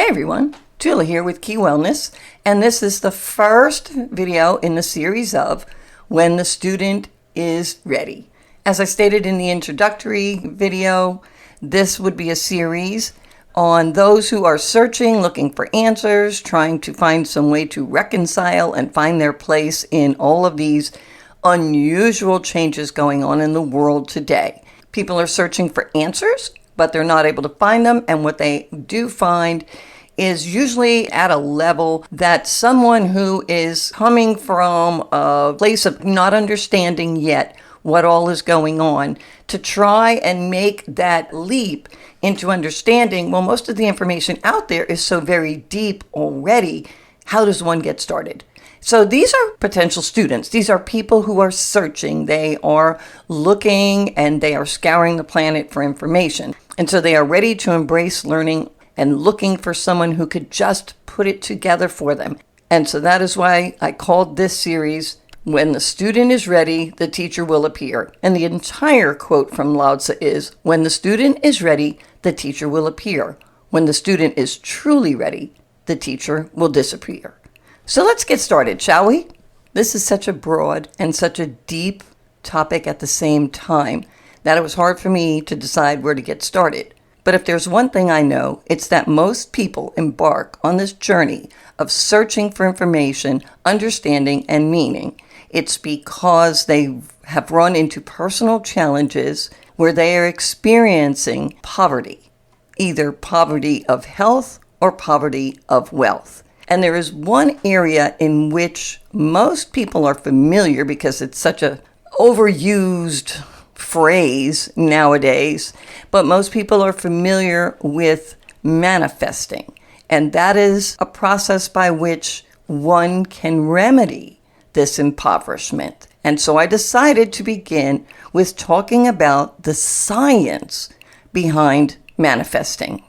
Hey everyone, Julie here with Key Wellness, and this is the first video in the series of When the Student is Ready. As I stated in the introductory video, this would be a series on those who are searching, looking for answers, trying to find some way to reconcile and find their place in all of these unusual changes going on in the world today. People are searching for answers, but they're not able to find them, and what they do find is usually at a level that someone who is coming from a place of not understanding yet what all is going on, to try and make that leap into understanding, well, most of the information out there is so very deep already. How does one get started? So these are potential students. These are people who are searching. They are looking and they are scouring the planet for information. And so they are ready to embrace learning and looking for someone who could just put it together for them. And so that is why I called this series, When the Student is Ready, the Teacher Will Appear. And the entire quote from Lao Tzu is, when the student is ready, the teacher will appear. When the student is truly ready, the teacher will disappear. So let's get started, shall we? This is such a broad and such a deep topic at the same time that it was hard for me to decide where to get started. But if there's one thing I know, it's that most people embark on this journey of searching for information, understanding, and meaning. It's because they have run into personal challenges where they are experiencing poverty, either poverty of health or poverty of wealth. And there is one area in which most people are familiar because it's such a overused phrase nowadays, but most people are familiar with manifesting. And that is a process by which one can remedy this impoverishment. And so I decided to begin with talking about the science behind manifesting.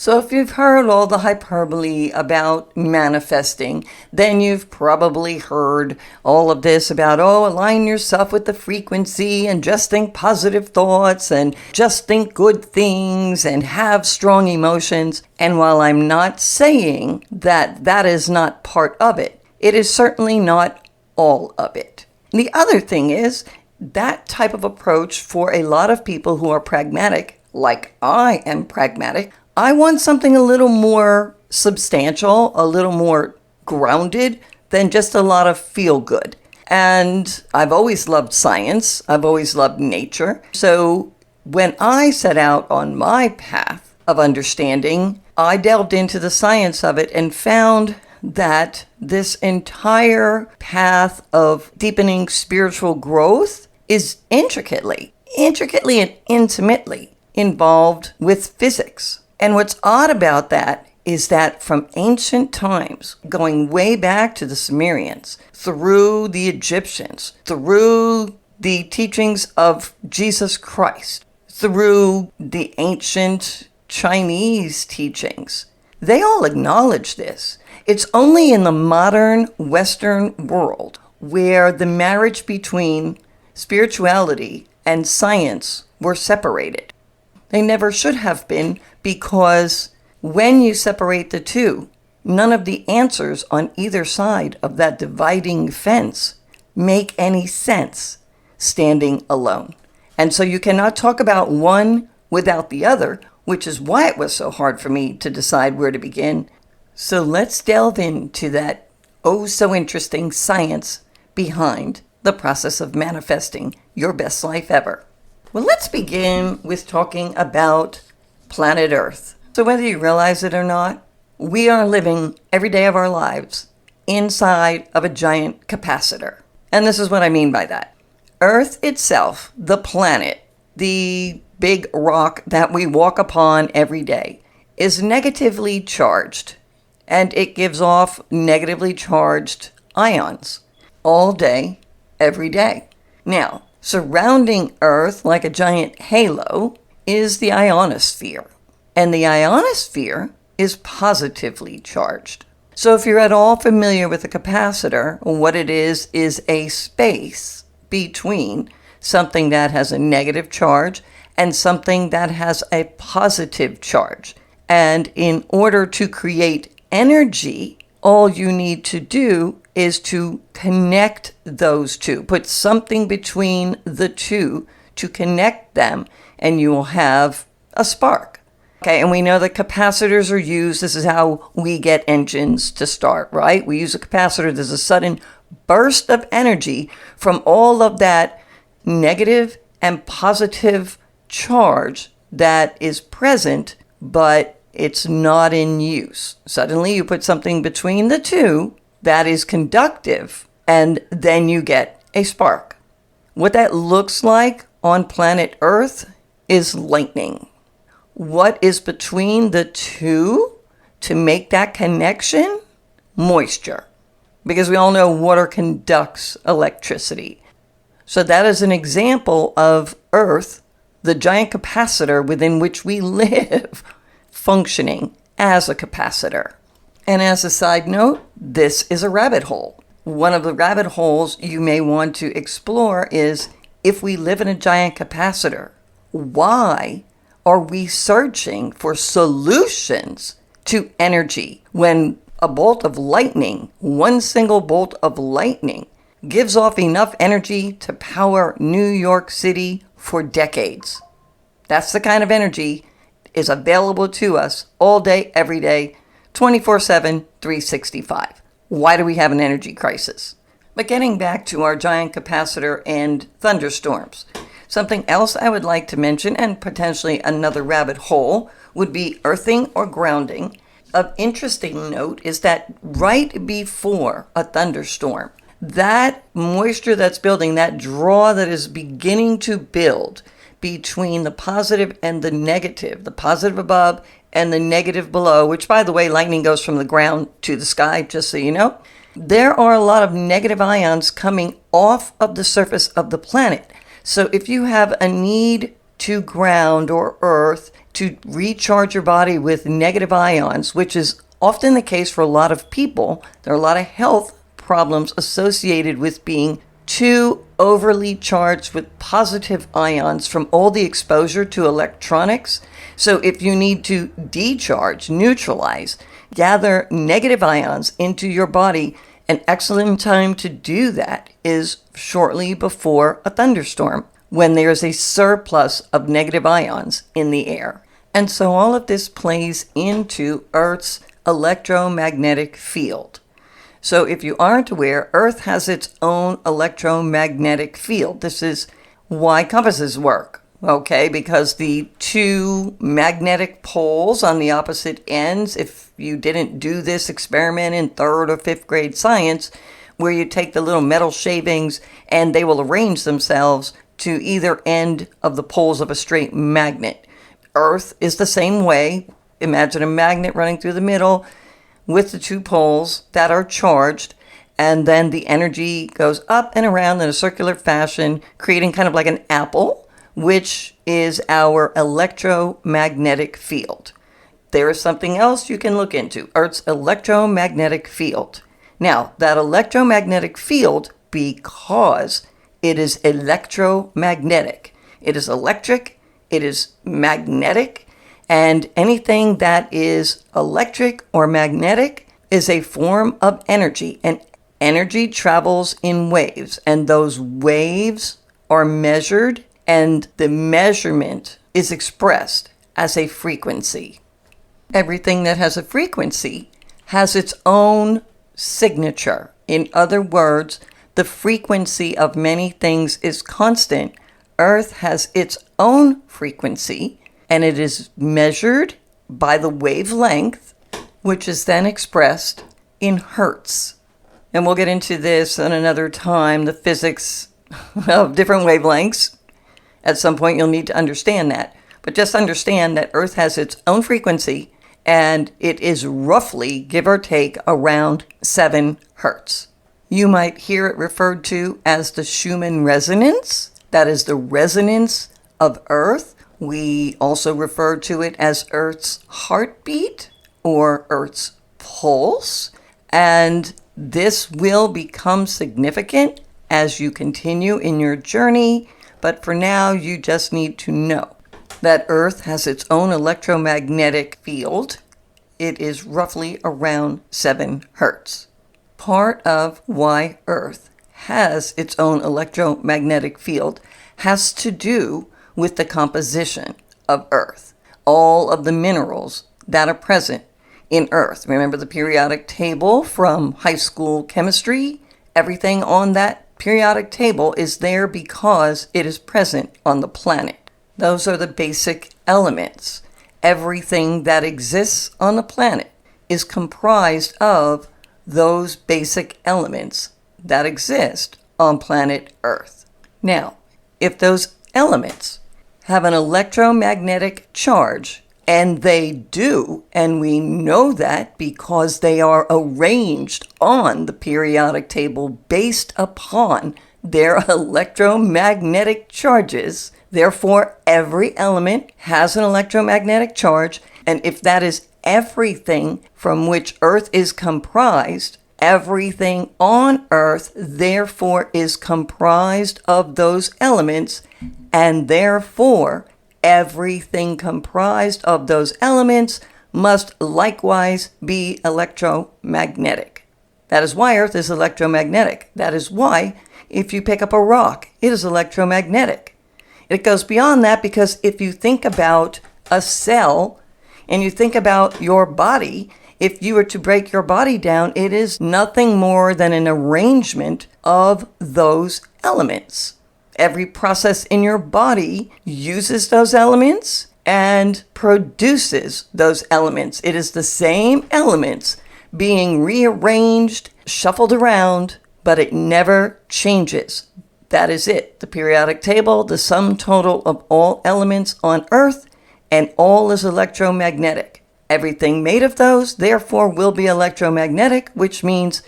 So if you've heard all the hyperbole about manifesting, then you've probably heard all of this about, align yourself with the frequency and just think positive thoughts and just think good things and have strong emotions. And while I'm not saying that that is not part of it, it is certainly not all of it. The other thing is that type of approach for a lot of people who are pragmatic, like I am pragmatic, I want something a little more substantial, a little more grounded than just a lot of feel good. And I've always loved science. I've always loved nature. So when I set out on my path of understanding, I delved into the science of it and found that this entire path of deepening spiritual growth is intricately and intimately involved with physics. And what's odd about that is that from ancient times, going way back to the Sumerians, through the Egyptians, through the teachings of Jesus Christ, through the ancient Chinese teachings, they all acknowledge this. It's only in the modern Western world where the marriage between spirituality and science were separated. They never should have been, because when you separate the two, none of the answers on either side of that dividing fence make any sense standing alone. And so you cannot talk about one without the other, which is why it was so hard for me to decide where to begin. So let's delve into that so interesting science behind the process of manifesting your best life ever. Well, let's begin with talking about planet Earth. So whether you realize it or not, we are living every day of our lives inside of a giant capacitor. And this is what I mean by that. Earth itself, the planet, the big rock that we walk upon every day, is negatively charged. And it gives off negatively charged ions all day, every day. Now, surrounding Earth like a giant halo is the ionosphere. And the ionosphere is positively charged. So if you're at all familiar with a capacitor, what it is a space between something that has a negative charge and something that has a positive charge. And in order to create energy, all you need to do is to connect those two. Put something between the two to connect them, and you will have a spark. Okay, and we know that capacitors are used. This is how we get engines to start, right? We use a capacitor. There's a sudden burst of energy from all of that negative and positive charge that is present, but it's not in use. Suddenly you put something between the two that is conductive, and then you get a spark. What that looks like on planet Earth is lightning. What is between the two to make that connection? Moisture. Because we all know water conducts electricity. So that is an example of Earth, the giant capacitor within which we live, functioning as a capacitor. And as a side note, this is a rabbit hole. One of the rabbit holes you may want to explore is, if we live in a giant capacitor, why are we searching for solutions to energy when a bolt of lightning, one single bolt of lightning, gives off enough energy to power New York City for decades? That's the kind of energy is available to us all day, every day, 24/7, 365. Why do we have an energy crisis? But getting back to our giant capacitor and thunderstorms, something else I would like to mention, and potentially another rabbit hole, would be earthing or grounding. Of interesting note is that right before a thunderstorm, that moisture that's building, that draw that is beginning to build between the positive and the negative, the positive above and the negative below, which, by the way, lightning goes from the ground to the sky, just so you know. There are a lot of negative ions coming off of the surface of the planet. So if you have a need to ground or earth to recharge your body with negative ions, which is often the case for a lot of people, there are a lot of health problems associated with being too overly charged with positive ions from all the exposure to electronics. So if you need to decharge, neutralize, gather negative ions into your body, an excellent time to do that is shortly before a thunderstorm, when there's a surplus of negative ions in the air. And so all of this plays into Earth's electromagnetic field. So if you aren't aware, Earth has its own electromagnetic field. This is why compasses work, okay? Because the two magnetic poles on the opposite ends, if you didn't do this experiment in 3rd or 5th grade science, where you take the little metal shavings and they will arrange themselves to either end of the poles of a straight magnet. Earth is the same way. Imagine a magnet running through the middle with the two poles that are charged, and then the energy goes up and around in a circular fashion, creating kind of like an apple, which is our electromagnetic field. There is something else you can look into, Earth's electromagnetic field. Now, that electromagnetic field, because it is electromagnetic, it is electric, it is magnetic, and anything that is electric or magnetic is a form of energy. And energy travels in waves. And those waves are measured, and the measurement is expressed as a frequency. Everything that has a frequency has its own signature. In other words, the frequency of many things is constant. Earth has its own frequency, and it is measured by the wavelength, which is then expressed in hertz. And we'll get into this at another time, the physics of different wavelengths. At some point, you'll need to understand that. But just understand that Earth has its own frequency, and it is roughly, give or take, around 7 hertz. You might hear it referred to as the Schumann resonance. That is the resonance of Earth. We also refer to it as Earth's heartbeat or Earth's pulse. And this will become significant as you continue in your journey. But for now, you just need to know. that Earth has its own electromagnetic field. It is roughly around 7 hertz. Part of why Earth has its own electromagnetic field has to do with the composition of Earth. All of the minerals that are present in Earth. Remember the periodic table from high school chemistry? Everything on that periodic table is there because it is present on the planet. Those are the basic elements. Everything that exists on the planet is comprised of those basic elements that exist on planet Earth. Now, if those elements have an electromagnetic charge, and they do, and we know that because they are arranged on the periodic table based upon their electromagnetic charges. Therefore, every element has an electromagnetic charge, and if that is everything from which Earth is comprised, everything on Earth therefore is comprised of those elements, and therefore everything comprised of those elements must likewise be electromagnetic. That is why Earth is electromagnetic. That is why if you pick up a rock, it is electromagnetic. It goes beyond that because if you think about a cell and you think about your body, if you were to break your body down, it is nothing more than an arrangement of those elements. Every process in your body uses those elements and produces those elements. It is the same elements being rearranged, shuffled around, but it never changes. That is it. The periodic table, the sum total of all elements on Earth, and all is electromagnetic. Everything made of those, therefore, will be electromagnetic, which means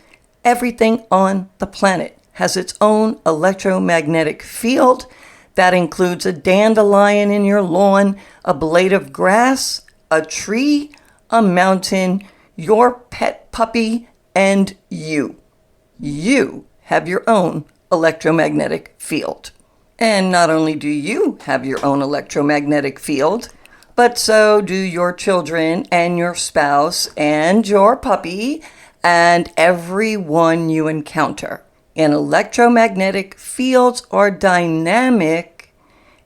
everything on the planet has its own electromagnetic field. That includes a dandelion in your lawn, a blade of grass, a tree, a mountain, your pet puppy, and you. You have your own electromagnetic field. And not only do you have your own electromagnetic field, but so do your children and your spouse and your puppy and everyone you encounter. And electromagnetic fields are dynamic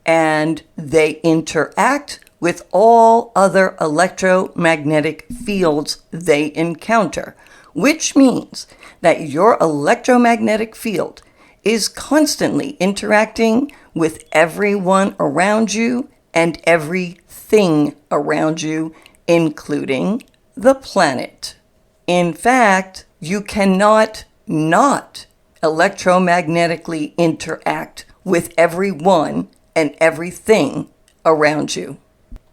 and they interact with all other electromagnetic fields they encounter, which means that your electromagnetic field is constantly interacting with everyone around you and everything around you, including the planet. In fact, you cannot not electromagnetically interact with everyone and everything around you.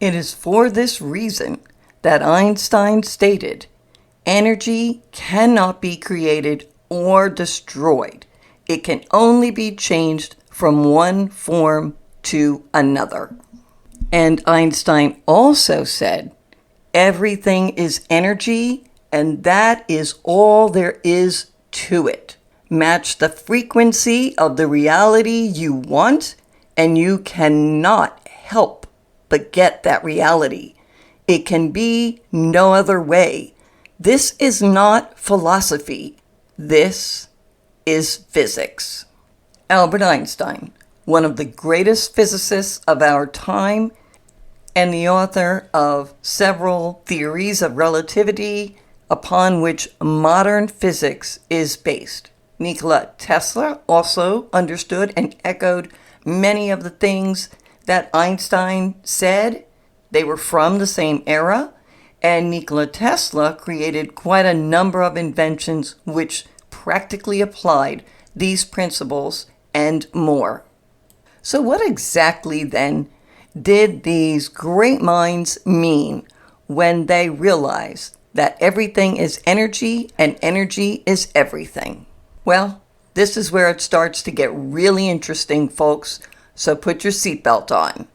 It is for this reason that Einstein stated, energy cannot be created or destroyed. It can only be changed from one form to another. And Einstein also said, everything is energy, and that is all there is to it. Match the frequency of the reality you want, and you cannot help but get that reality. It can be no other way. This is not philosophy. This is physics. Albert Einstein, one of the greatest physicists of our time, and the author of several theories of relativity upon which modern physics is based. Nikola Tesla also understood and echoed many of the things that Einstein said. They were from the same era, and Nikola Tesla created quite a number of inventions which practically applied these principles and more. So what exactly then did these great minds mean when they realized that everything is energy and energy is everything? Well, this is where it starts to get really interesting, folks, so put your seatbelt on.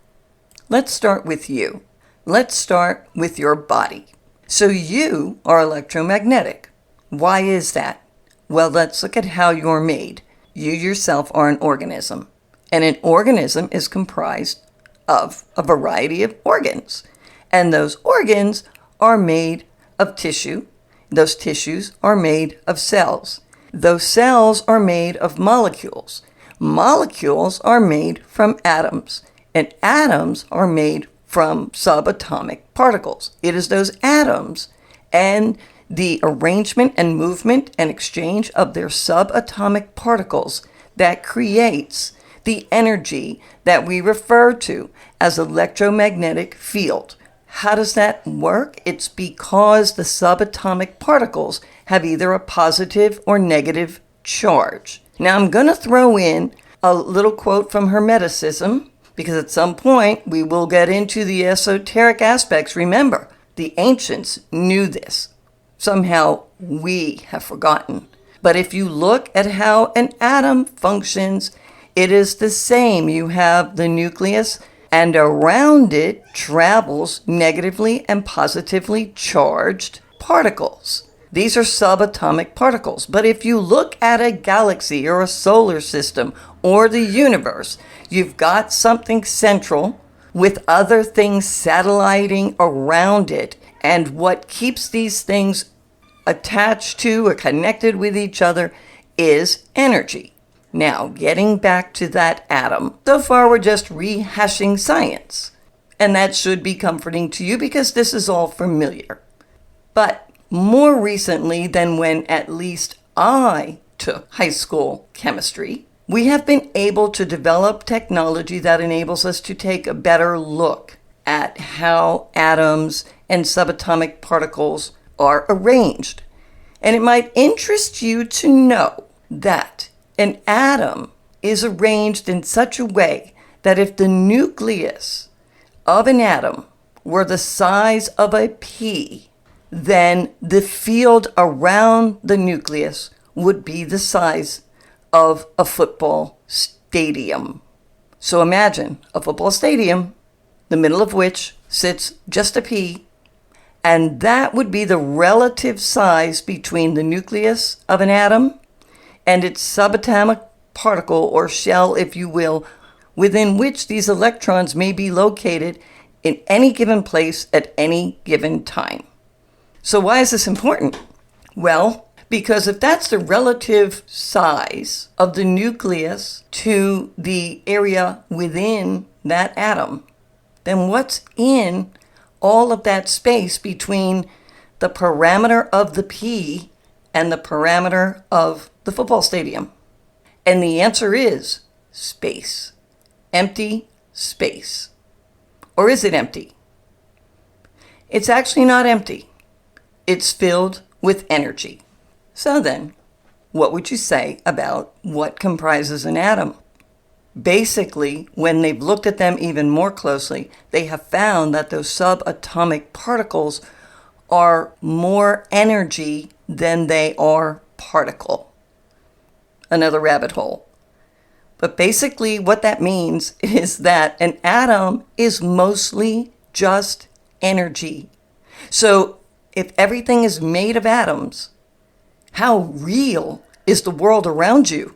Let's start with you. Let's start with your body. So you are electromagnetic. Why is that? Well, let's look at how you're made. You yourself are an organism, and an organism is comprised of a variety of organs. And those organs are made of tissue. Those tissues are made of cells. Those cells are made of molecules. Molecules are made from atoms. And atoms are made from subatomic particles. It is those atoms and the arrangement and movement and exchange of their subatomic particles that creates the energy that we refer to as electromagnetic field. How does that work? It's because the subatomic particles have either a positive or negative charge. Now I'm going to throw in a little quote from Hermeticism, because at some point we will get into the esoteric aspects. Remember, the ancients knew this. Somehow we have forgotten. But if you look at how an atom functions, it is the same. You have the nucleus, and around it travels negatively and positively charged particles. These are subatomic particles. But if you look at a galaxy or a solar system or the universe, you've got something central with other things satelliting around it. And what keeps these things attached to or connected with each other is energy. Now, getting back to that atom, so far we're just rehashing science. And that should be comforting to you because this is all familiar. But more recently than when at least I took high school chemistry, we have been able to develop technology that enables us to take a better look at how atoms and subatomic particles are arranged. And it might interest you to know that an atom is arranged in such a way that if the nucleus of an atom were the size of a pea, then the field around the nucleus would be the size of a football stadium. So imagine a football stadium, the middle of which sits just a pea, and that would be the relative size between the nucleus of an atom and its subatomic particle or shell, if you will, within which these electrons may be located in any given place at any given time. So why is this important? Well, because if that's the relative size of the nucleus to the area within that atom, then what's in all of that space between the parameter of the pea and the parameter of the football stadium? And the answer is space. Empty space. Or is it empty? It's actually not empty. It's filled with energy. So then, what would you say about what comprises an atom? Basically, when they've looked at them even more closely, they have found that those subatomic particles are more energy than they are particle. Another rabbit hole. But basically what that means is that an atom is mostly just energy. So if everything is made of atoms, how real is the world around you?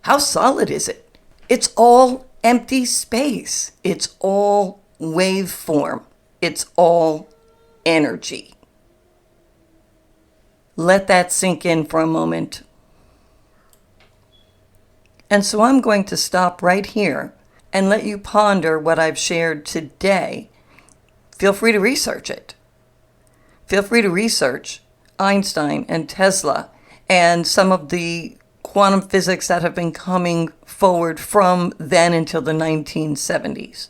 How solid is it? It's all empty space. It's all waveform. It's all energy. Let that sink in for a moment. And so I'm going to stop right here and let you ponder what I've shared today. Feel free to research it. Feel free to research Einstein and Tesla and some of the quantum physics that have been coming forward from then until the 1970s.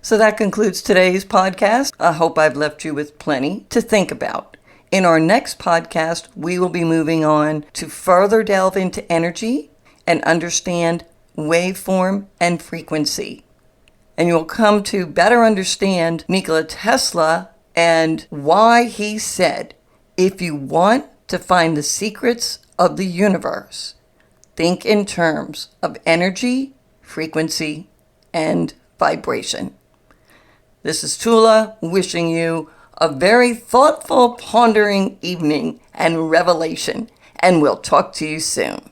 So that concludes today's podcast. I hope I've left you with plenty to think about. In our next podcast, we will be moving on to further delve into energy and understand waveform and frequency. And you'll come to better understand Nikola Tesla and why he said, if you want to find the secrets of the universe, think in terms of energy, frequency, and vibration. This is Tula wishing you a very thoughtful, pondering evening and revelation, and we'll talk to you soon.